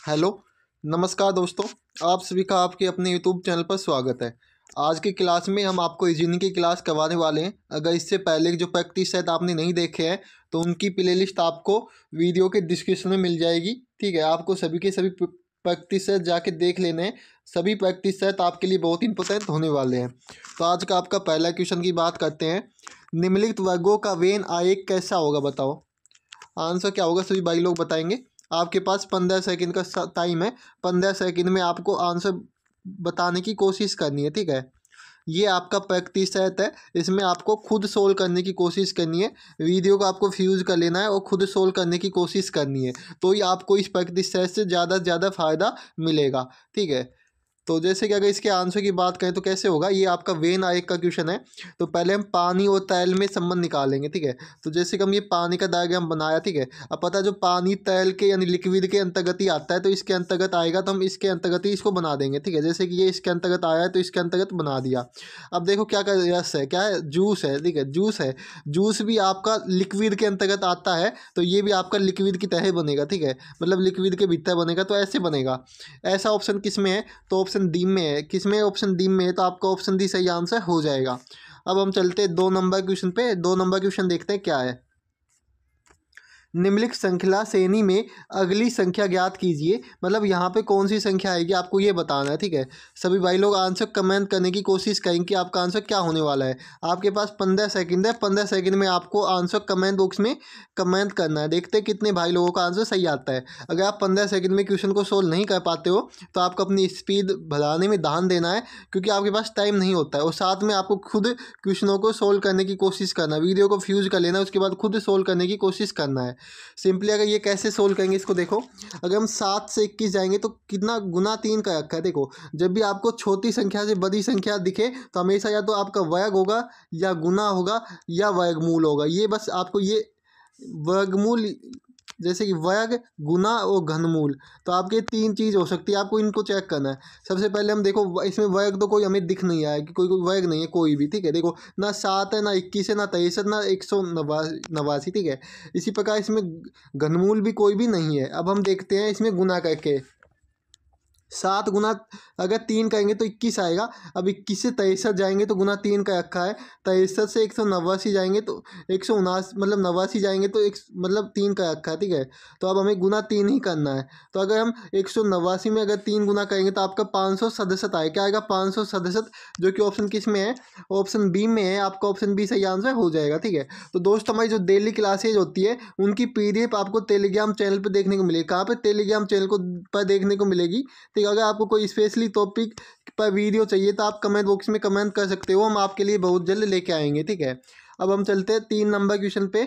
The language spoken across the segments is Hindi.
हेलो, नमस्कार दोस्तों। आप सभी का आपके अपने यूट्यूब चैनल पर स्वागत है। आज की क्लास में हम आपको रीजनिंग की क्लास करवाने वाले हैं। अगर इससे पहले के जो प्रैक्टिस सेट आपने नहीं देखे हैं तो उनकी प्लेलिस्ट आपको वीडियो के डिस्क्रिप्शन में मिल जाएगी। ठीक है, आपको सभी के सभी प्रैक्टिस सेट जाके देख लेने हैं। सभी प्रैक्टिस सेट आपके लिए बहुत इंपॉर्टेंट होने वाले हैं। तो आज का आपका पहला क्वेश्चन की बात करते हैं। निम्नलिखित वर्गों का वेन आयेग कैसा होगा, बताओ। आंसर क्या होगा सभी भाई लोग बताएंगे। आपके पास 15 सेकंड का टाइम है। 15 सेकंड में आपको आंसर बताने की कोशिश करनी है। ठीक है, ये आपका प्रैक्टिस सेट है। इसमें आपको खुद सोल्व करने की कोशिश करनी है। वीडियो को आपको फ्यूज कर लेना है और खुद सोल्व करने की कोशिश करनी है, तो ही आपको इस प्रैक्टिस सेट से ज़्यादा से ज़्यादा फायदा मिलेगा। ठीक है, तो जैसे कि अगर इसके आंसर की बात करें तो कैसे होगा। ये आपका वेन आयेग का क्वेश्चन है। तो पहले हम पानी और तेल में संबंध निकालेंगे। ठीक है, तो जैसे कि हम ये पानी का डायग्राम बनाया। ठीक है, अब पता है जो पानी तेल के यानी लिक्विड के अंतर्गत ही आता है, तो इसके अंतर्गत आएगा तो हम इसके अंतर्गत ही इसको बना देंगे। ठीक है, जैसे कि ये इसके अंतर्गत आया है तो इसके अंतर्गत बना दिया। अब देखो क्या क्या रस है, क्या है, जूस है। ठीक है, जूस है। जूस भी आपका लिक्विड के अंतर्गत आता है, तो ये भी आपका लिक्विड की तरह बनेगा। ठीक है, मतलब लिक्विड के भीतर बनेगा, तो ऐसे बनेगा। ऐसा ऑप्शन किस में है, तो ऑप्शन डी में है। किस में, ऑप्शन डी में है, तो आपका ऑप्शन डी सही आंसर हो जाएगा। अब हम चलते हैं 2 नंबर क्वेश्चन पे। 2 नंबर क्वेश्चन देखते हैं क्या है। निम्नलिखित श्रृंखला श्रेणी में अगली संख्या ज्ञात कीजिए। मतलब यहाँ पे कौन सी संख्या आएगी आपको ये बताना है। ठीक है, सभी भाई लोग आंसर कमेंट करने की कोशिश करेंगे कि आपका आंसर क्या होने वाला है। आपके पास 15 सेकंड है। 15 सेकंड में आपको आंसर कमेंट बॉक्स में कमेंट करना है। देखते हैं कितने भाई लोगों का आंसर सही आता है। अगर आप 15 सेकंड में क्वेश्चन को सोल्व नहीं कर पाते हो तो आपको अपनी स्पीड बढ़ाने में ध्यान देना है, क्योंकि आपके पास टाइम नहीं होता है। और साथ में आपको खुद क्वेश्चनों को सोल्व करने की कोशिश करना है। वीडियो को फ्यूज कर लेना, उसके बाद खुद सोल्व करने की कोशिश करना है। सिंपली अगर ये कैसे सोल्व करेंगे इसको देखो। अगर हम 7 से 21 जाएंगे तो कितना गुना 3 का रखा है। देखो, जब भी आपको छोटी संख्या से बड़ी संख्या दिखे तो हमेशा या तो आपका वर्ग होगा या गुना होगा या वर्गमूल होगा। ये बस आपको ये वर्गमूल, जैसे कि वर्ग, गुना और घनमूल, तो आपके 3 चीज़ हो सकती है। आपको इनको चेक करना है। सबसे पहले हम देखो, इसमें वर्ग तो कोई हमें दिख नहीं आया कि कोई कोई वर्ग नहीं है कोई भी। ठीक है, देखो ना 7 है, ना 21 है, ना 23 है, ना 189। ठीक है, इसी प्रकार इसमें घनमूल भी कोई भी नहीं है। अब हम देखते हैं इसमें गुना करके। 7 गुना अगर 3 करेंगे तो 21 आएगा। अब 21 से 63 जाएंगे तो गुना 3 का रखा है। 63 से 189 जाएंगे तो 179, मतलब 89 जाएंगे तो एक मतलब 3 का रखा है। ठीक है, तो अब हमें गुना 3 ही करना है। तो अगर हम 189 में अगर 3 गुना करेंगे तो आपका 567 आएगा। क्या आएगा, 567, जो कि ऑप्शन किस में है, ऑप्शन बी में है। आपका ऑप्शन बी सही आंसर हो जाएगा। ठीक है, तो दोस्त हमारी जो डेली क्लासेज होती है उनकी PDF आपको टेलीग्राम चैनल पर देखने को मिलेगी। कहाँ पर, टेलीग्राम चैनल को पर देखने को मिलेगी। ठीक है, अगर आपको कोई स्पेशली टॉपिक पर वीडियो चाहिए तो आप कमेंट बॉक्स में कमेंट कर सकते हो, हम आपके लिए बहुत जल्द लेके आएंगे। ठीक है, अब हम चलते हैं 3 नंबर क्वेश्चन पे।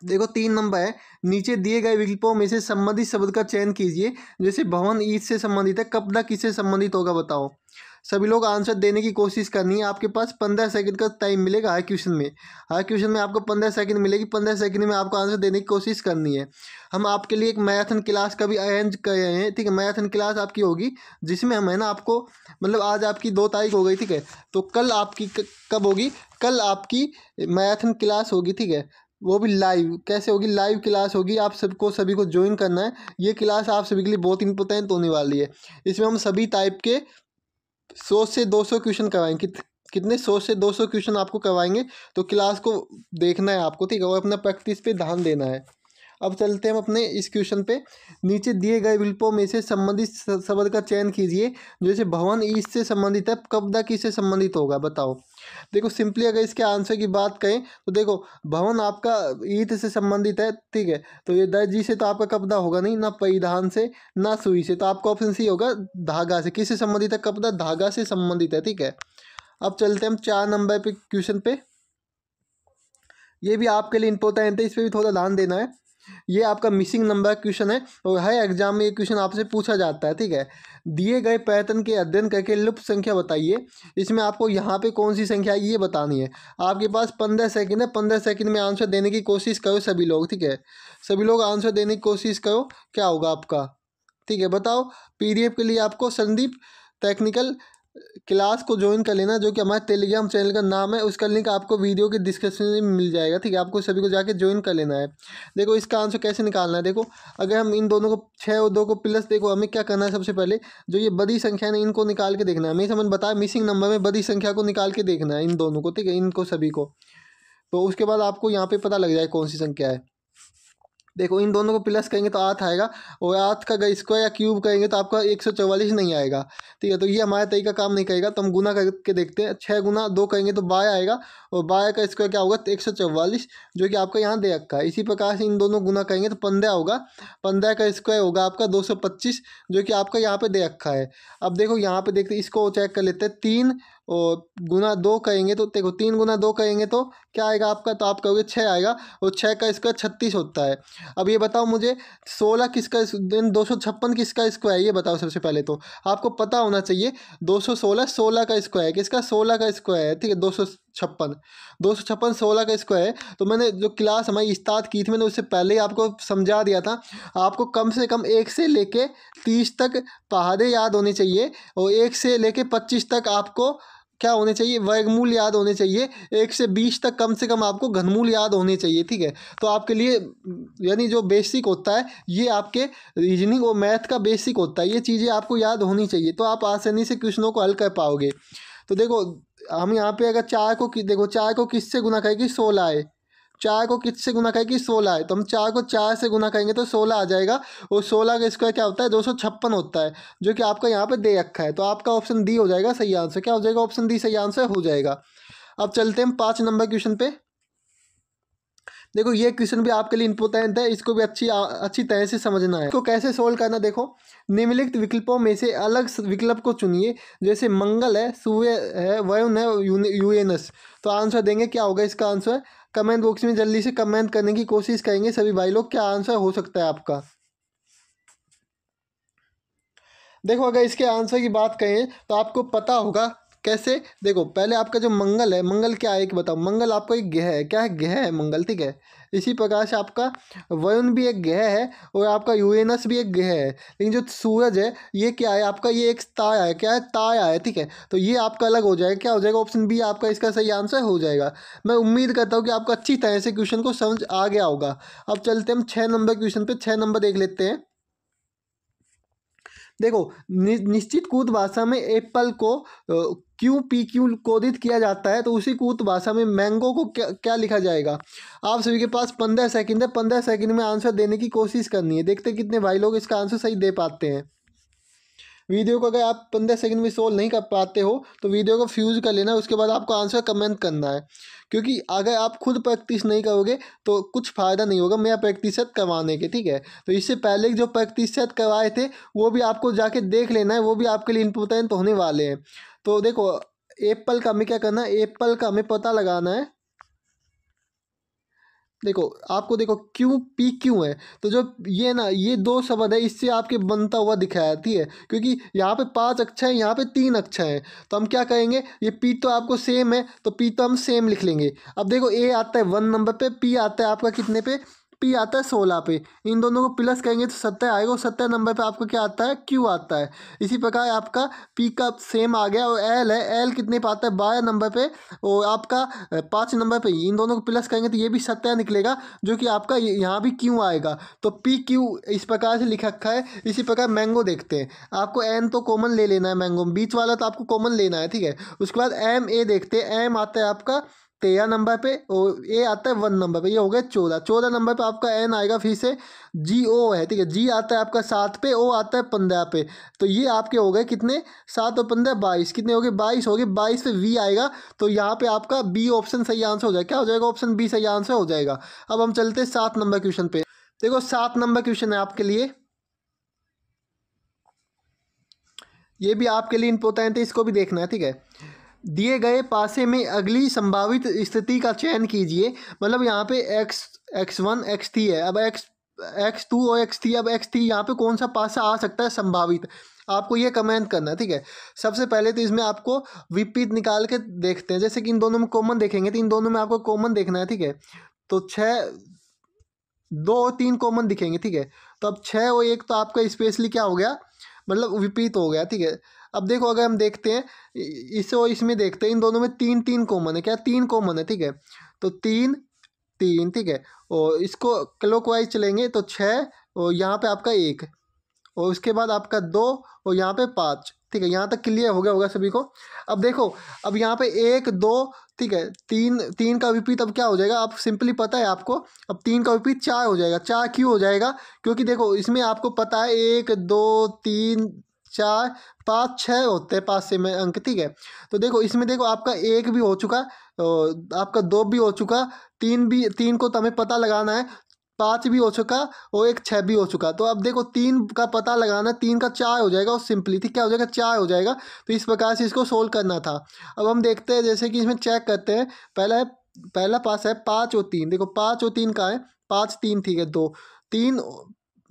देखो 3 नंबर है। नीचे दिए गए विकल्पों में से संबंधित शब्द का चयन कीजिए। जैसे भवन ईद से संबंधित है, कपड़ा किससे संबंधित होगा, बताओ। सभी लोग आंसर देने की कोशिश करनी है। आपके पास 15 सेकंड का टाइम मिलेगा हर क्वेश्चन में। हर क्वेश्चन में आपको 15 सेकंड मिलेगी। 15 सेकंड में आपको आंसर देने की कोशिश करनी है। हम आपके लिए एक मैराथन क्लास का भी अरेंज कर रहे हैं। ठीक है, मैराथन क्लास आपकी होगी जिसमें हम है ना आपको, मतलब आज आपकी 2 तारीख हो गई। ठीक है, तो कल आपकी कब होगी, कल आपकी मैराथन क्लास होगी। ठीक है, वो भी लाइव। कैसे होगी, लाइव क्लास होगी। आप सबको सभी को ज्वाइन करना है। ये क्लास आप सभी के लिए बहुत इंपॉर्टेंट होने वाली है। इसमें हम सभी टाइप के 100 से 200 क्वेश्चन करवाएंगे। कितने, 100 से 200 क्वेश्चन आपको करवाएंगे। तो क्लास को देखना है आपको। ठीक है, और अपना प्रैक्टिस पे ध्यान देना है। अब चलते हैं हम अपने इस क्वेश्चन पे। नीचे दिए गए विकल्पों में से संबंधित शब्द का चयन कीजिए। जैसे भवन ईद से संबंधित है, कपड़ा किससे संबंधित होगा, बताओ। देखो सिंपली अगर इसके आंसर की बात करें तो देखो, भवन आपका ईद से संबंधित है। ठीक है, तो ये दर्जी से तो आपका कपड़ा होगा नहीं, ना परिधान से, ना सुई से, तो आपका ऑप्शन सी होगा धागा से। किससे संबंधित है, कपड़ा धागा से संबंधित है। ठीक है, अब चलते हैं हम 4 नंबर पे क्वेश्चन पे। ये भी आपके लिए इंपॉर्टेंट है, इस पर भी थोड़ा ध्यान देना है। ये आपका मिसिंग नंबर क्वेश्चन है और हर एग्जाम में ये क्वेश्चन आपसे पूछा जाता है। ठीक है, दिए गए पैटर्न के अध्ययन करके लुप्त संख्या बताइए। इसमें आपको यहाँ पे कौन सी संख्या है ये बतानी है। आपके पास 15 सेकंड है। 15 सेकंड में आंसर देने की कोशिश करो सभी लोग। ठीक है, सभी लोग आंसर देने की कोशिश करो। क्या होगा आपका, ठीक है बताओ। PDF के लिए आपको संदीप टेक्निकल क्लास को ज्वाइन कर लेना, जो कि हमारे टेलीग्राम चैनल का नाम है, उसका लिंक आपको वीडियो के डिस्क्रिप्शन में मिल जाएगा, ठीक है। आपको सभी को जाके ज्वाइन कर लेना है। देखो इसका आंसर कैसे निकालना है। देखो अगर हम इन दोनों को 6 और 2 को प्लस, देखो हमें क्या करना है, सबसे पहले जो ये बड़ी संख्या है ना, इनको निकाल के देखना है। हमें समझ बताया मिसिंग नंबर में बड़ी संख्या को निकाल के देखना है, इन दोनों को, ठीक है, इनको सभी को। तो उसके बाद आपको यहाँ पे पता लग जाए कौन सी संख्या है। देखो इन दोनों को प्लस करेंगे तो 8 आएगा, और 8 का अगर स्क्वायर या क्यूब करेंगे तो आपका 144 नहीं आएगा, ठीक है। तो ये हमारा तरीका काम नहीं करेगा, तो हम गुना करके देखते हैं। 6 गुना 2 करेंगे तो 12 आएगा, और 12 का स्क्वायर क्या होगा, 144, जो कि आपका यहाँ दे रखा है। इसी प्रकार से इन दोनों गुना करेंगे तो 15 होगा, 15 का स्क्वायर होगा आपका 225, जो कि आपका यहाँ पे दे रखा है। अब देखो यहाँ पे देखते इसको चेक कर लेते हैं। 3 और गुना 2 करेंगे तो देखो 3 गुना 2 करेंगे तो क्या आएगा आपका, तो आप कहोगे 6 आएगा, और 6 का स्क्वायर 36 होता है। अब ये बताओ मुझे 16 किसका, दिन 256 किसका स्क्वायर है, ये बताओ। सबसे पहले तो आपको पता होना चाहिए 216 16 का स्क्वायर है, किसका, 16 का स्क्वायर है, ठीक है। 256 16 का स्क्वायर है। तो मैंने जो क्लास हमारी स्टार्ट की थी, मैंने उससे पहले ही आपको समझा दिया था। आपको कम से कम 1 से लेके 30 तक पहाड़े याद होने चाहिए, और 1 से लेके 25 तक आपको क्या होने चाहिए, वर्गमूल याद होने चाहिए। 1 से 20 तक कम से कम आपको घनमूल याद होने चाहिए, ठीक है। तो आपके लिए यानी जो बेसिक होता है, ये आपके रीजनिंग और मैथ का बेसिक होता है, ये चीज़ें आपको याद होनी चाहिए, तो आप आसानी से क्वेश्चनों को हल कर पाओगे। तो देखो हम यहाँ पे अगर 4 को देखो 4 को किससे गुना करेंगे, 16 है। 4 को किससे गुना करेंगे, 16 है। तो हम 4 को 4 से गुना करेंगे तो 16 आ जाएगा, और 16 का स्क्वायर क्या होता है, 256 होता है, जो कि आपका यहाँ पे दे रखा है। तो आपका ऑप्शन डी हो जाएगा सही आंसर। क्या हो जाएगा, ऑप्शन डी सही आंसर हो जाएगा। अब चलते हैं 5 नंबर क्वेश्चन पे। देखो ये क्वेश्चन भी आपके लिए इंपॉर्टेंट है, इसको भी अच्छी तरह से समझना है। इसको कैसे सोल्व करना, देखो निम्नलिखित विकल्पों में से अलग विकल्प को चुनिए। जैसे मंगल है, सूर्य है, वरुण है, यूरेनस। तो आंसर देंगे, क्या होगा इसका आंसर। कमेंट बॉक्स में जल्दी से कमेंट करने की कोशिश करेंगे सभी भाई लोग, क्या आंसर हो सकता है आपका। देखो अगर इसके आंसर की बात करें तो आपको पता होगा कैसे। देखो पहले आपका जो मंगल है, मंगल क्या है, एक बताओ। मंगल आपका एक ग्रह है, क्या है, ग्रह है मंगल, ठीक है। इसी प्रकार से आपका वरुण भी एक ग्रह है, और आपका यूरेनस भी एक ग्रह है। लेकिन जो सूरज है ये क्या है आपका, ये एक तारा है, क्या है, तारा है, ठीक है। तो ये आपका अलग हो जाएगा, क्या हो जाएगा, ऑप्शन बी आपका इसका सही आंसर हो जाएगा। मैं उम्मीद करता हूँ कि आपको अच्छी तरह से क्वेश्चन को समझ आ गया होगा। अब चलते हम 6 नंबर क्वेश्चन पे। 6 नंबर देख लेते हैं। देखो निश्चित कूट भाषा में एप्पल को क्यू पी क्यू कोडित किया जाता है, तो उसी कूट भाषा में मैंगो को क्या क्या लिखा जाएगा। आप सभी के पास 15 सेकंड है, 15 सेकंड में आंसर देने की कोशिश करनी है। देखते हैं कितने भाई लोग इसका आंसर सही दे पाते हैं। वीडियो को अगर आप 15 सेकंड में सोल्व नहीं कर पाते हो तो वीडियो को फ्यूज कर लेना, उसके बाद आपको आंसर कमेंट करना है। क्योंकि अगर आप खुद प्रैक्टिस नहीं करोगे तो कुछ फ़ायदा नहीं होगा मेरा प्रैक्टिस सेट करवाने के, ठीक है। तो इससे पहले जो प्रैक्टिस सेट करवाए थे वो भी आपको जाके देख लेना है, वो भी आपके लिए इंपॉर्टेंट होने वाले हैं। तो देखो एप्पल का हमें क्या करना है, एप्पल का हमें पता लगाना है। देखो आपको देखो क्यू पी क्यू है, तो जो ये ना ये 2 शब्द है, इससे आपके बनता हुआ दिखाया, ठीक है। क्योंकि यहाँ पे 5 अक्षर है, यहाँ पे 3 अक्षर है, तो हम क्या करेंगे, ये पी तो आपको सेम है, तो पी तो हम सेम लिख लेंगे। अब देखो ए आता है 1 नंबर पे, पी आता है आपका कितने पे, पी आता है 16 पे। इन दोनों को प्लस करेंगे तो 70 आएगा, और 70 नंबर पे आपका क्या आता है, क्यू आता है। इसी प्रकार आपका पी का सेम आ गया, और एल है, एल कितने पे आता है, 12 नंबर पे, और आपका 5 नंबर पे। इन दोनों को प्लस करेंगे तो ये भी 70 निकलेगा, जो कि आपका यहाँ भी क्यू आएगा। तो पी क्यू इस प्रकार से लिख रखा है। इसी प्रकार मैंगो देखते हैं। आपको एन तो कॉमन ले लेना है, मैंगो बीच वाला तो आपको कॉमन लेना है, ठीक है। उसके बाद एम ए देखते हैं। एम आता है आपका 13 नंबर पे, और ए आता है 1 नंबर पे, ये हो गया 14। 14 नंबर पे आपका एन आएगा, फिर से जी ओ है, ठीक है। जी आता है आपका 7 पे, ओ आता है 15 पे। तो ये आपके हो गए कितने, 7 और 15 22, कितने हो गए, 22 हो गए। 22 पे वी आएगा, तो यहाँ पे आपका बी ऑप्शन सही आंसर हो जाएगा। क्या हो जाएगा, ऑप्शन बी सही आंसर हो जाएगा। अब हम चलते हैं 7 नंबर क्वेश्चन पे। देखो 7 नंबर क्वेश्चन है आपके लिए, ये भी आपके लिए इंपॉर्टेंट है, इसको भी देखना है, ठीक है। दिए गए पासे में अगली संभावित स्थिति का चयन कीजिए। मतलब यहाँ पे x1 x3 है, अब x2 और x3, अब x3 यहाँ पे कौन सा पासा आ सकता है संभावित, आपको ये कमेंट करना है, ठीक है। सबसे पहले तो इसमें आपको विपरीत निकाल के देखते हैं। जैसे कि इन दोनों में कॉमन देखेंगे, तो इन दोनों में आपको कॉमन देखना है, ठीक है। तो 6 2 और 3 कॉमन दिखेंगे, ठीक है। तो अब 6 और 1 तो आपका स्पेशली क्या हो गया, मतलब विपरीत हो गया, ठीक है। अब देखो अगर हम देखते हैं इस और इसमें देखते हैं, इन दोनों में तीन तीन कॉमन है, क्या तीन कॉमन है, ठीक है। तो तीन तीन, ठीक है। और इसको क्लॉकवाइज चलेंगे तो छः, और यहाँ पे आपका एक, और उसके बाद आपका दो, और यहाँ पे पाँच, ठीक है। यहाँ तक क्लियर हो गया होगा सभी को। अब देखो, अब यहाँ पे एक दो, ठीक है, तीन, तीन का विपरीत अब क्या हो जाएगा, आप सिंपली पता है आपको, अब तीन का विपरीत चार हो जाएगा। चार क्यों हो जाएगा, क्योंकि देखो इसमें आपको पता है एक दो तीन चार पाँच छः होते हैं पाँच से में अंक, ठीक है। तो देखो इसमें देखो आपका एक भी हो चुका, और आपका दो भी हो चुका, तीन भी, तीन को तो हमें पता लगाना है, पाँच भी हो चुका, और एक छः भी हो चुका। तो अब देखो तीन का पता लगाना, तीन का चार हो जाएगा, और सिंपली ठीक क्या हो जाएगा, चार हो जाएगा। तो इस प्रकार से इसको सोल्व करना था। अब हम देखते हैं, जैसे कि इसमें चेक करते हैं। पहला पास है पाँच और तीन, देखो पाँच और तीन का है, पाँच तीन, ठीक है, दो तीन,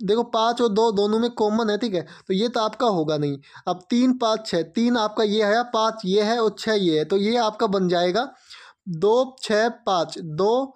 देखो पाँच और दो दोनों में कॉमन है, ठीक है। तो ये तो आपका होगा नहीं। अब तीन पाँच छः, तीन आपका ये है, पाँच ये है, और छः ये है, तो ये आपका बन जाएगा दो छः पाँच, दो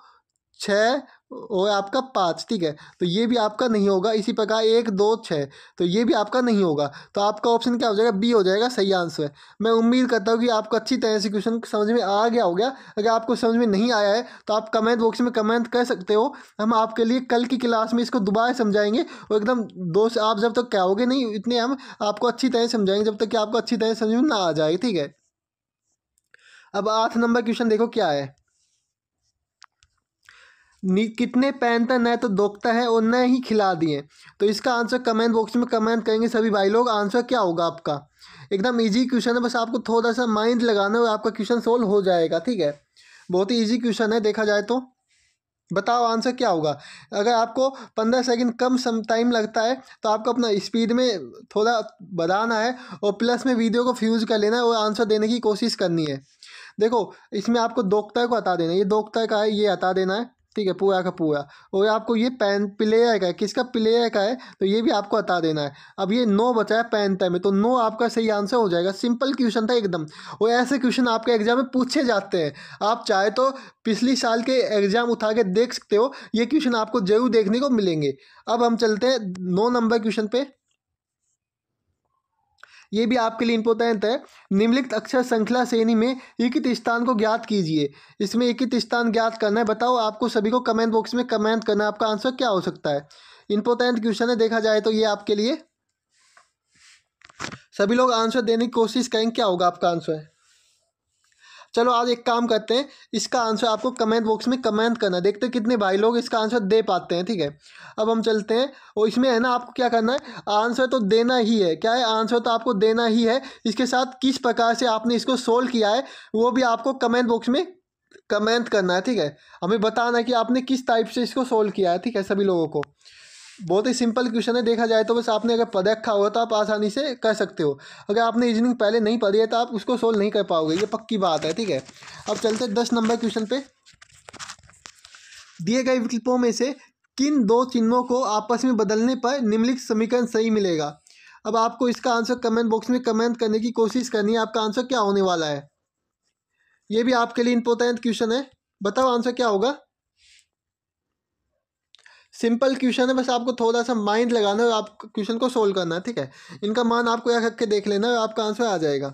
छः और आपका पाँच, ठीक है। तो ये भी आपका नहीं होगा। इसी प्रकार एक दो छः, तो ये भी आपका नहीं होगा। तो आपका ऑप्शन क्या हो जाएगा, बी हो जाएगा सही आंसर। मैं उम्मीद करता हूँ कि आपको अच्छी तरह से क्वेश्चन समझ में आ गया होगा। अगर आपको समझ में नहीं आया है तो आप कमेंट बॉक्स में कमेंट कर सकते हो। हम आपके लिए कल की क्लास में इसको दोबारा समझाएंगे, और एकदम दोस्त आप जब तक क्या होगे नहीं, इतने हम आपको अच्छी तरह समझाएंगे जब तक कि आपको अच्छी तरह समझ में ना आ जाए, ठीक है। अब 8 नंबर क्वेश्चन देखो क्या है। कितने पैंतरा न तो दोगता है और न ही खिला दिए। तो इसका आंसर कमेंट बॉक्स में कमेंट करेंगे सभी भाई लोग। आंसर क्या होगा आपका, एकदम इजी क्वेश्चन है, बस आपको थोड़ा सा माइंड लगाना है और आपका क्वेश्चन सोल्व हो जाएगा, ठीक है। बहुत ही इजी क्वेश्चन है देखा जाए तो। बताओ आंसर क्या होगा। अगर आपको 15 सेकंड कम टाइम लगता है तो आपको अपना स्पीड में थोड़ा बढ़ाना है, और प्लस में वीडियो को फ्यूज कर लेना है और आंसर देने की कोशिश करनी है। देखो इसमें आपको दोगता को हटा देना है, ये दोगता का है, ये हटा देना है, ठीक है, पूरा का पूरा। और आपको ये पेन प्लेयर का है, किसका प्लेयर का है, तो ये भी आपको हटा देना है। अब ये नो बचा है पैंता में, तो नो आपका सही आंसर हो जाएगा। सिंपल क्वेश्चन था एकदम, और ऐसे क्वेश्चन आपके एग्जाम में पूछे जाते हैं। आप चाहे तो पिछली साल के एग्जाम उठा के देख सकते हो, ये क्वेश्चन आपको जरूर देखने को मिलेंगे। अब हम चलते हैं 9 नंबर क्वेश्चन पे। ये भी आपके लिए इंपॉर्टेंट है। निम्नलिखित अक्षर श्रृंखला श्रेणी में इक्कित स्थान को ज्ञात कीजिए। इसमें इक्कित स्थान ज्ञात करना है। बताओ आपको सभी को कमेंट बॉक्स में कमेंट करना है, आपका आंसर क्या हो सकता है। इंपॉर्टेंट क्वेश्चन है देखा जाए तो ये आपके लिए। सभी लोग आंसर देने की कोशिश करेंगे, क्या होगा आपका आंसर। चलो आज एक काम करते हैं, इसका आंसर आपको कमेंट बॉक्स में कमेंट करना, देखते हैं कितने भाई लोग इसका आंसर दे पाते हैं, ठीक है। अब हम चलते हैं, और इसमें है ना आपको क्या करना है, आंसर तो देना ही है। क्या है, आंसर तो आपको देना ही है। इसके साथ किस प्रकार से आपने इसको सोल्व किया है वो भी आपको कमेंट बॉक्स में कमेंट करना है, ठीक है। हमें बताना है कि आपने किस टाइप से इसको सोल्व किया है, ठीक है, सभी लोगों को। बहुत ही सिंपल क्वेश्चन है देखा जाए तो, बस आपने अगर पढ़ रखा हुआ तो आप आसानी से कर सकते हो। अगर आपने रीजनिंग पहले नहीं पढ़ी है तो आप उसको सोल्व नहीं कर पाओगे, ये पक्की बात है, ठीक है। अब चलते 10 नंबर क्वेश्चन पे। दिए गए विकल्पों में से किन दो चिन्हों को आपस में बदलने पर निम्नलिखित समीकरण सही मिलेगा। अब आपको इसका आंसर कमेंट बॉक्स में कमेंट करने की कोशिश करनी है, आपका आंसर क्या होने वाला है। ये भी आपके लिए इंपॉर्टेंट क्वेश्चन है। बताओ आंसर क्या होगा। सिंपल क्वेश्चन है, बस आपको थोड़ा सा माइंड लगाना है और आप क्वेश्चन को सोल्व करना है, ठीक है। इनका मान आपको यहाँ रख के देख लेना है, आपका आंसर आ जाएगा।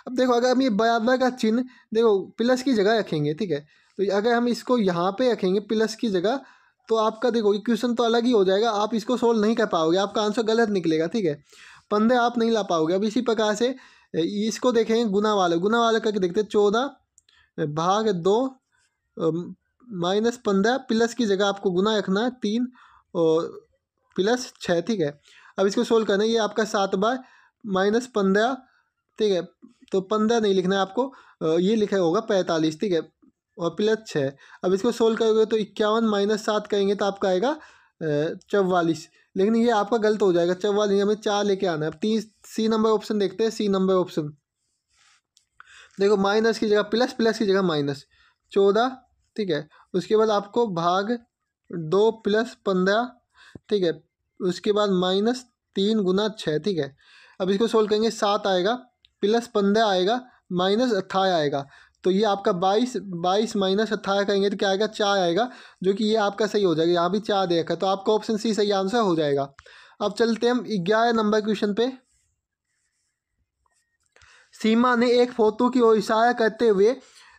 अब देखो अगर हम ये बराबर का चिन्ह देखो प्लस की जगह रखेंगे, ठीक है। तो अगर हम इसको यहाँ पे रखेंगे प्लस की जगह, तो आपका देखो इक्वेशन तो अलग ही हो जाएगा, आप इसको सोल्व नहीं कर पाओगे, आपका आंसर गलत निकलेगा, ठीक है। 15 आप नहीं ला पाओगे। अब इसी प्रकार से इसको देखेंगे गुना वाला करके देखते हैं। 14 भाग 2 -15 प्लस की जगह आपको गुना रखना है 3 और +6, ठीक है। अब इसको सोल्व करना है, ये आपका 7 बार -15, ठीक है। तो 15 नहीं लिखना है आपको, ये लिखा होगा 45, ठीक है, और +6। अब इसको सोल्व करोगे तो 51 - 7 करेंगे तो आपका आएगा 44, लेकिन ये आपका गलत हो जाएगा। 44 हमें 4 लेके आना है। अब 3 सी नंबर ऑप्शन देखते हैं। सी नंबर ऑप्शन देखो, माइनस की जगह प्लस, प्लस की जगह माइनस, 14, ठीक है। उसके बाद आपको भाग 2 + 15, ठीक है। उसके बाद -3 × 6, ठीक है। अब इसको सोल्व करेंगे, 7 आएगा, +15 आएगा, -18 आएगा। तो ये आपका 22 -18 करेंगे तो क्या आएगा, 4 आएगा, जो कि ये आपका सही हो जाएगा। यहाँ भी 4 दे रखा है, तो आपका ऑप्शन सी सही आंसर हो जाएगा। अब चलते हम 11 नंबर क्वेश्चन पे। सीमा ने एक फोटो की ओर इशारा करते हुए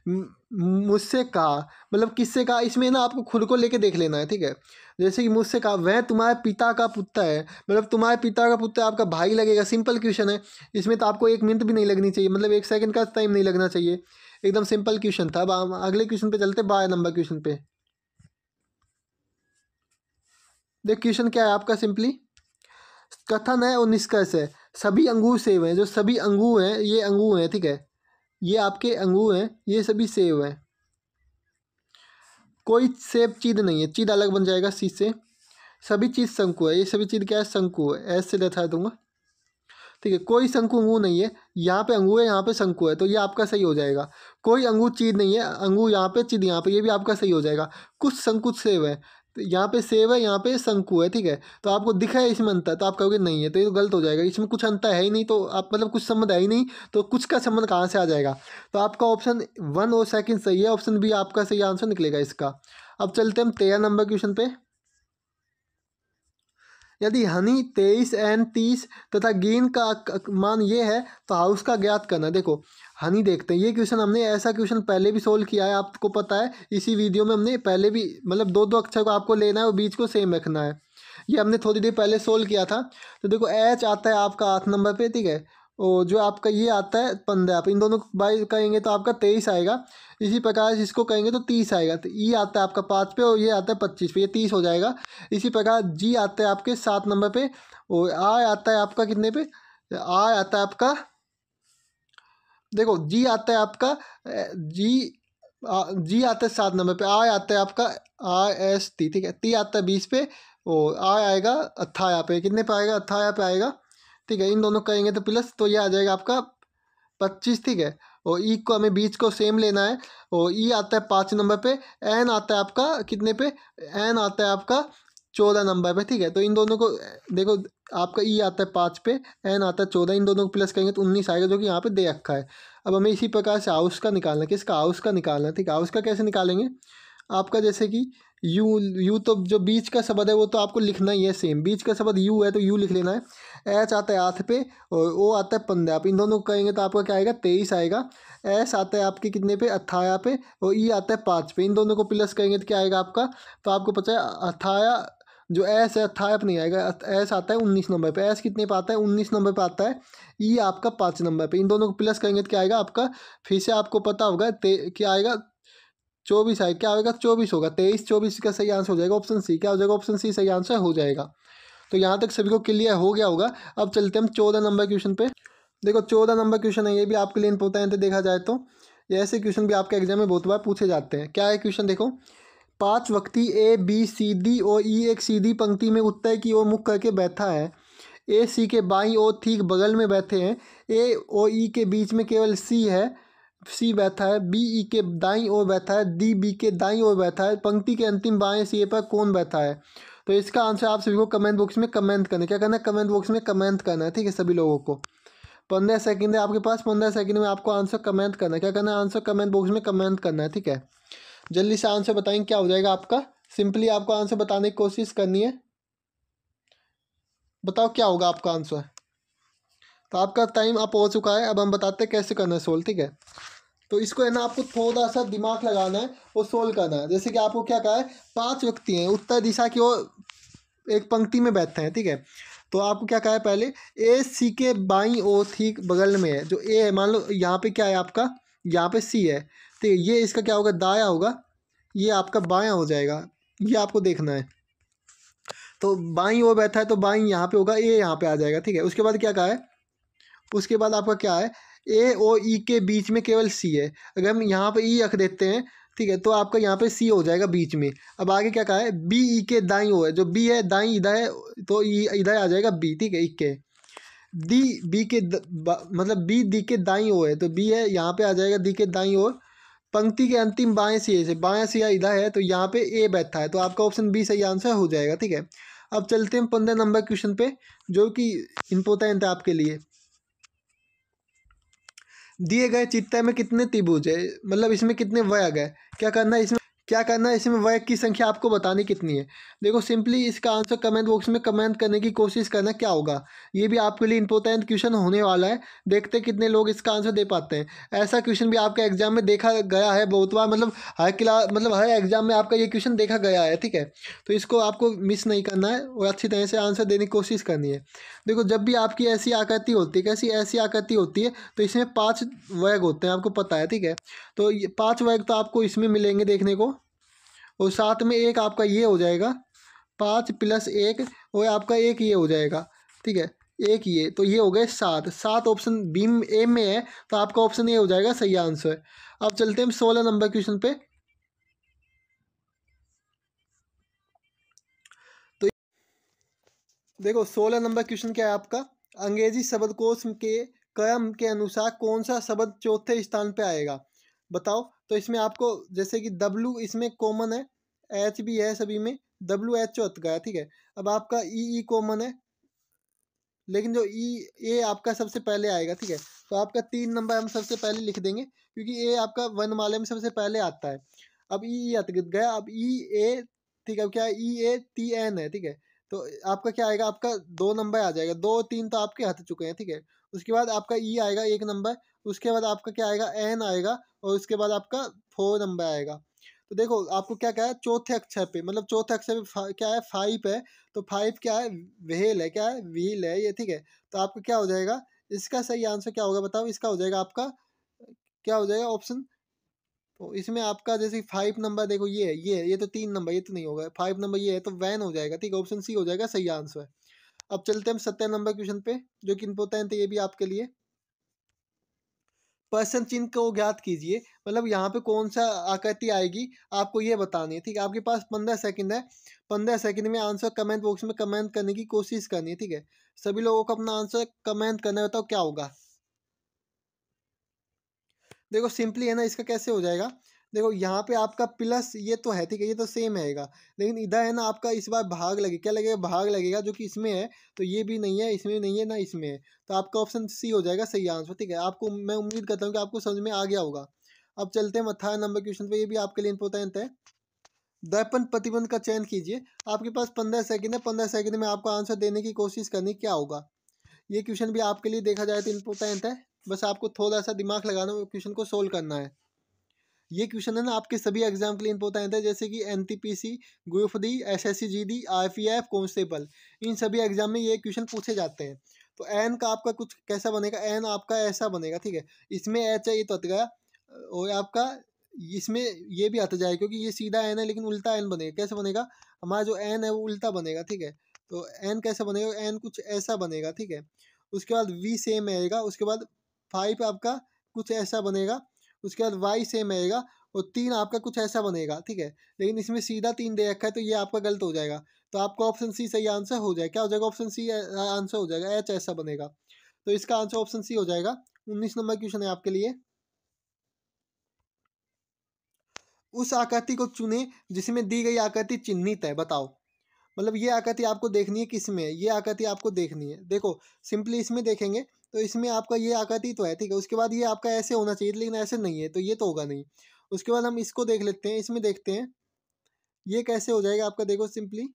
मुझसे कहा, मतलब किससे कहा, इसमें ना आपको खुद को लेके देख लेना है, ठीक है। जैसे कि मुझसे कहा वह तुम्हारे पिता का पुत्र है, मतलब तुम्हारे पिता का पुत्र आपका भाई लगेगा। सिंपल क्वेश्चन है, इसमें तो आपको 1 मिनट भी नहीं लगनी चाहिए, मतलब 1 सेकंड का टाइम नहीं लगना चाहिए, एकदम सिंपल क्वेश्चन था। अब हम अगले क्वेश्चन पे चलते, 12 नंबर क्वेश्चन पे। देख क्वेश्चन क्या है आपका, सिंपली कथन है और निष्कर्ष है। सभी अंगूर सेब हैं, जो सभी अंगूर हैं ये अंगूर हैं, ठीक है, ये आपके अंगूर हैं, ये सभी सेब हैं। कोई सेब चीज नहीं है, चीज अलग बन जाएगा सी से। सभी चीज शंकु है, ये सभी चीज क्या है, शंकु है, ऐसे दिखा दूंगा, ठीक है। कोई शंकु अंगूर नहीं है, यहाँ पे अंगूर है, यहाँ पे शंकु है, तो ये आपका सही हो जाएगा। कोई अंगूर चीज नहीं है, अंगूर यहाँ पे चीज यहाँ पे, ये भी आपका सही हो जाएगा। कुछ शंकुच सेब है, तो यहाँ पे सेब है, यहाँ पे शंकु है, ठीक है। तो आपको दिखा है इसमें अंतर, तो आप कहोगे नहीं है, तो ये तो गलत हो जाएगा, इसमें कुछ अंतर है ही नहीं, तो आप मतलब कुछ संबंध है ही नहीं, तो कुछ का संबंध कहाँ से आ जाएगा। तो आपका ऑप्शन 1 और सेकंड सही है, ऑप्शन बी आपका सही आंसर निकलेगा इसका। अब चलते हम 13 नंबर क्वेश्चन पे। यदि हनी 23 एन 30 तथा गेन का मान ये है तो हाउस का ज्ञात करना। देखो हनी देखते हैं, ये क्वेश्चन हमने ऐसा क्वेश्चन पहले भी सोल्व किया है, आपको पता है, इसी वीडियो में हमने पहले भी, मतलब दो दो अक्षर को आपको लेना है और बीच को सेम रखना है। ये हमने थोड़ी देर पहले सोल्व किया था। तो देखो एच आता है आपका 8 नंबर पे, ठीक है, और जो आपका ये आता है 15, आप इन दोनों को बाई करेंगे तो आपका 23 आएगा। इसी प्रकार इसको कहेंगे तो 30 आएगा। तो ई आता है आपका 5 पे और ये आता है 25 पे, ये 30 हो जाएगा। इसी प्रकार जी आता है आपके 7 नंबर पे, और आय आता है आपका कितने पे, आय आता है आपका, देखो जी आता है आपका जी जी आता है 7 नंबर पे, आय आता है आपका आय एस टी, ठीक है, टी आता है 20 पे, और आय आएगा 18 पे, कितने पे आएगा, 18 पे आएगा, ठीक है। इन दोनों करेंगे तो प्लस, तो ये आ जाएगा आपका 25, ठीक है। और ई को हमें बीच को सेम लेना है, और ई आता है 5 नंबर पे, एन आता है आपका कितने पे, एन आता है आपका 14 नंबर पे, ठीक है। तो इन दोनों को देखो, आपका ई आता है 5 पे, एन आता है 14, इन दोनों को प्लस करेंगे तो 19 आएगा, जो कि यहाँ पे दे रखा है। अब हमें इसी प्रकार से हाउस का निकालना है, किसका, हाउस का निकालना है, ठीक है। हाउस का कैसे निकालेंगे, आपका जैसे कि यू, यू तो जो बीच का शब्द है वो तो आपको लिखना ही है सेम, बीच का शब्द यू है तो यू लिख लेना है। एच आता है 8 पे और ओ आता है 15, आप इन दोनों को करेंगे तो आपका क्या आएगा, 23 आएगा। एस आता है आपके कितने पे, 18 पे, और ई आता है 5 पे, इन दोनों को प्लस करेंगे तो क्या आएगा आपका, तो आपको पता है 18, जो एस है 18 पे नहीं आएगा, एस आता है 19 नंबर पे, एस कितने पे आता है, 19 नंबर पे आता है। ई आपका 5 नंबर पे, इन दोनों को प्लस करेंगे तो क्या आएगा आपका, फिर से आपको पता होगा क्या आएगा, 24 आएगा, क्या होगा 24 होगा, 23 24 का सही आंसर हो जाएगा ऑप्शन सी, क्या हो जाएगा, ऑप्शन सी सही आंसर हो जाएगा। तो यहाँ तक सभी को क्लियर हो गया होगा। अब चलते हम 14 नंबर क्वेश्चन पे। देखो 14 नंबर क्वेश्चन है, ये भी आपके लिए इंपॉर्टेंट है, देखा जाए तो ये ऐसे क्वेश्चन भी आपके एग्जाम में बहुत बार पूछे जाते हैं। क्या है क्वेश्चन, देखो 5 व्यक्ति ए बी सी डी और ई एक सीधी पंक्ति में उत्तर की ओर मुख करके बैठा है। ए सी के बाईं ओर ठीक बगल में बैठे हैं। ए और ई के बीच में केवल सी बैठा है। बी ई के दाईं ओर बैठा है। डी बी के दाईं ओर बैठा है। पंक्ति के अंतिम बाएं सिरे पर कौन बैठा है। तो इसका आंसर आप सभी को कमेंट बॉक्स में कमेंट करना है। क्या करना है, कमेंट बॉक्स में कमेंट करना है, ठीक है। सभी लोगों को 15 सेकंड है आपके पास, 15 सेकंड में आपको आंसर कमेंट करना है। क्या करना है, आंसर कमेंट बॉक्स में कमेंट करना है, ठीक है। जल्दी से आंसर बताएंगे क्या हो जाएगा आपका। सिंपली आपको आंसर बताने की कोशिश करनी है। बताओ क्या होगा आपका आंसर। तो आपका टाइम अप हो चुका है। अब हम बताते हैं कैसे करना है सोल्व, ठीक है। तो इसको है ना आपको थोड़ा सा दिमाग लगाना है और सोल्व करना है। जैसे कि आपको क्या कहा है, 5 व्यक्ति हैं उत्तर दिशा की ओर एक पंक्ति में बैठते हैं, ठीक है। तो आपको क्या कहा है, पहले ए सी के बाईं ओर ठीक बगल में है। जो ए है, मान लो यहाँ पे क्या है आपका, यहाँ पे सी है, ठीक है। ये इसका क्या होगा, दाया होगा, ये आपका बायां हो जाएगा, ये आपको देखना है। तो बाईं ओर बैठा है तो बाईं यहाँ पे होगा, ए यहाँ पे आ जाएगा, ठीक है। उसके बाद क्या कहा है, उसके बाद आपका क्या है, ए और ई के बीच में केवल सी है। अगर हम यहाँ पे ई रख देते हैं, ठीक है, तो आपका यहाँ पे सी हो जाएगा बीच में। अब आगे क्या कहा है, बी ई के दाईं ओर है। जो बी है दाईं इधर है, तो ई इधर आ जाएगा बी, ठीक है, ई के। डी बी के मतलब बी डी के दाईं ओर है, तो बी है यहाँ पे आ जाएगा डी के दाईं ओर। पंक्ति के अंतिम बाएं सिरे से, बाएं सिरा इधर है, तो यहाँ पे ए बैठा है, तो आपका ऑप्शन बी सही आंसर हो जाएगा, ठीक है। अब चलते हैं 15 नंबर क्वेश्चन पे, जो कि इम्पोर्टेंट है आपके लिए। दिए गए चित्र में कितने त्रिभुज है, मतलब इसमें कितने वर्ग है। क्या करना है, इसमें क्या करना है, इसमें वर्ग की संख्या आपको बतानी कितनी है। देखो सिंपली इसका आंसर कमेंट बॉक्स में कमेंट करने की कोशिश करना क्या होगा। ये भी आपके लिए इंपॉर्टेंट क्वेश्चन होने वाला है, देखते कितने लोग इसका आंसर दे पाते हैं। ऐसा क्वेश्चन भी आपके एग्जाम में देखा गया है बहुत बार, मतलब हर क्लास मतलब हर एग्जाम में आपका ये क्वेश्चन देखा गया है, ठीक है। तो इसको आपको मिस नहीं करना है और अच्छी तरह से आंसर देने की कोशिश करनी है। देखो जब भी आपकी ऐसी आकृति होती है, कैसी ऐसी आकृति होती है, तो इसमें 5 वर्ग होते हैं, आपको पता है, ठीक है। तो ये 5 वर्ग तो आपको इसमें मिलेंगे देखने को, और साथ में एक आपका ये हो जाएगा 5 + 1, और आपका एक ये हो जाएगा, ठीक है। एक ये, तो ये हो गए 7। 7 ऑप्शन बी ए में है, तो आपका ऑप्शन ए हो जाएगा सही आंसर। अब चलते हैं हम 16 नंबर क्वेश्चन पे। तो देखो 16 नंबर क्वेश्चन क्या है आपका, अंग्रेजी शब्दकोश के क्रम के अनुसार कौन सा शब्द चौथे स्थान पे आएगा, बताओ। तो इसमें आपको जैसे कि W इसमें कॉमन है, H भी है सभी में, WH चौथ का है, ठीक है। अब आपका ई कॉमन है, लेकिन जो ए आपका सबसे पहले आएगा, ठीक है। तो आपका 3 नंबर हम सबसे पहले लिख देंगे, क्योंकि ए आपका वर्णमाला में सबसे पहले आता है। अब ई अत गया, अब ए, ठीक है। क्या है, EATN है, ठीक है। तो आपका क्या आएगा, आपका 2 नंबर आ जाएगा, 2 3 तो आपके हट चुके हैं, ठीक है। उसके बाद आपका ई आएगा 1 नंबर, उसके बाद आपका क्या आएगा, एन आएगा, और उसके बाद आपका 4 नंबर आएगा। तो देखो आपको क्या क्या है, चौथे अक्षर पे, मतलब चौथे अक्षर पे क्या है, 5 है। तो 5 क्या है, व्हेल है, क्या है, व्हील है ये, ठीक है। तो आपका क्या हो जाएगा, इसका सही आंसर क्या होगा बताओ। इसका हो जाएगा आपका, क्या हो जाएगा ऑप्शन। तो इसमें आपका जैसे 5 नंबर देखो, ये है, ये तो 3 नंबर, ये तो नहीं होगा। 5 नंबर ये है, तो वैन हो जाएगा, ठीक है। ऑप्शन सी हो जाएगा सही आंसर। अब चलते हैं हम 17 नंबर क्वेश्चन पे, जो कि इंपॉर्टेंट है ये भी आपके लिए। पर्सन चिन्ह को ज्ञात कीजिए, मतलब यहाँ पे कौन सा आकृति आएगी आपको ये बतानी है, ठीक है। आपके पास 15 सेकंड है, 15 सेकंड में आंसर कमेंट बॉक्स में कमेंट करने की कोशिश करनी है, ठीक है। सभी लोगों को अपना आंसर कमेंट करना है, बताओ क्या होगा। देखो सिंपली है ना, इसका कैसे हो जाएगा। देखो यहाँ पे आपका प्लस ये तो है, ठीक है, ये तो सेम रहेगा, लेकिन इधर है ना आपका इस बार भाग लगे, क्या लगेगा, भाग लगेगा, जो कि इसमें है। तो ये भी नहीं है, इसमें भी नहीं है, ना इसमें है। तो आपका ऑप्शन सी हो जाएगा सही आंसर, ठीक है। आपको मैं उम्मीद करता हूँ कि आपको समझ में आ गया होगा। अब चलते हैं 18 नंबर क्वेश्चन पे, ये भी आपके लिए इंपॉर्टेंट है। दर्पण प्रतिबंध का चयन कीजिए। आपके पास 15 सेकंड है, 15 सेकंड में आपको आंसर देने की कोशिश करनी, क्या होगा। ये क्वेश्चन भी आपके लिए देखा जाए तो इंपॉर्टेंट है, बस आपको थोड़ा सा दिमाग लगाना है, क्वेश्चन को सोल्व करना है। ये क्वेश्चन है ना आपके सभी एग्जाम के लिए इंपॉर्टेंट है, जैसे कि NTPC, group D, SSC GD, RPF constable, इन सभी एग्जाम में ये क्वेश्चन पूछे जाते हैं। तो एन का आपका कुछ कैसा बनेगा, एन आपका ऐसा बनेगा, ठीक है। इसमें एच है, ये तो हट गया, और आपका इसमें ये भी हट जाएगा, क्योंकि ये सीधा एन है लेकिन उल्टा एन बनेगा। कैसे बनेगा, हमारा जो एन है वो उल्टा बनेगा, ठीक है। तो एन कैसे बनेगा, एन कुछ ऐसा बनेगा, ठीक है। उसके बाद वी सेम आएगा, उसके बाद 5 आपका कुछ ऐसा बनेगा, उसके बाद वाई सेम आएगा, और 3 आपका कुछ ऐसा बनेगा, ठीक है। लेकिन इसमें सीधा 3 दे रखा है, तो ये आपका गलत हो जाएगा। तो आपका ऑप्शन सी सही आंसर हो जाएगा, क्या हो जाएगा, ऑप्शन सी आंसर हो जाएगा, एच ऐसा बनेगा। तो इसका आंसर ऑप्शन सी हो जाएगा। 19 नंबर क्वेश्चन है आपके लिए। उस आकृति को चुने जिसमें दी गई आकृति चिन्हित है, बताओ। मतलब ये आकृति आपको देखनी है, किस में है ये आकृति आपको देखनी है। देखो सिंपली इसमें देखेंगे, तो इसमें आपका ये आकृति तो है, ठीक है। उसके बाद ये आपका ऐसे होना चाहिए, लेकिन ऐसे नहीं है, तो ये तो होगा नहीं। उसके बाद हम इसको देख लेते हैं, इसमें देखते हैं ये कैसे हो जाएगा आपका। देखो सिंपली,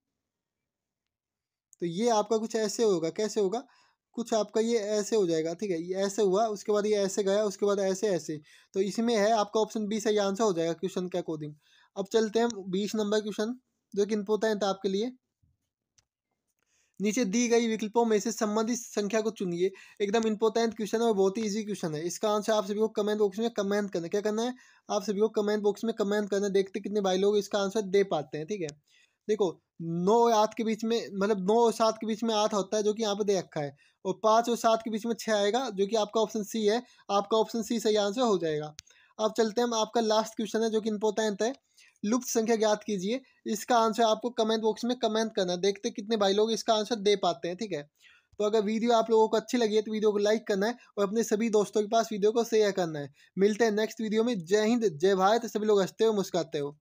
तो ये आपका कुछ ऐसे होगा, कैसे होगा, कुछ आपका ये ऐसे हो जाएगा, ठीक है। ये ऐसे हुआ, उसके बाद ये ऐसे गया, उसके बाद ऐसे ऐसे। तो इसमें है आपका ऑप्शन बी सही आंसर हो जाएगा क्वेश्चन के अकॉर्डिंग। अब चलते हैं 20 नंबर क्वेश्चन, जो कि इंपॉर्टेंट है आपके लिए। नीचे दी गई विकल्पों में से संबंधित संख्या को चुनिए। एकदम इंपॉर्टेंट क्वेश्चन है और बहुत ही इजी क्वेश्चन है। इसका आंसर आप सभी को कमेंट बॉक्स में कमेंट करना है। क्या करना है, आप सभी को कमेंट बॉक्स में कमेंट करना है। देखते कितने भाई लोग इसका आंसर दे पाते हैं, ठीक है। देखो 9 और 8 के बीच में, मतलब 9 और 7 के बीच में 8 होता है, जो कि यहाँ पे दे रखा है, और 5 और 7 के बीच में 6 आएगा, जो कि आपका ऑप्शन सी है। आपका ऑप्शन सी सही आंसर हो जाएगा। अब चलते हैं हम, आपका लास्ट क्वेश्चन है जो कि इंपॉर्टेंट है। लुप्त संख्या ज्ञात कीजिए। इसका आंसर आपको कमेंट बॉक्स में कमेंट करना है। देखते कितने भाई लोग इसका आंसर दे पाते हैं, ठीक है। तो अगर वीडियो आप लोगों को अच्छी लगी है तो वीडियो को लाइक करना है, और अपने सभी दोस्तों के पास वीडियो को शेयर करना है। मिलते हैं नेक्स्ट वीडियो में। जय हिंद, जय भारत, सभी लोग हंसते हो मुस्कुराते हो।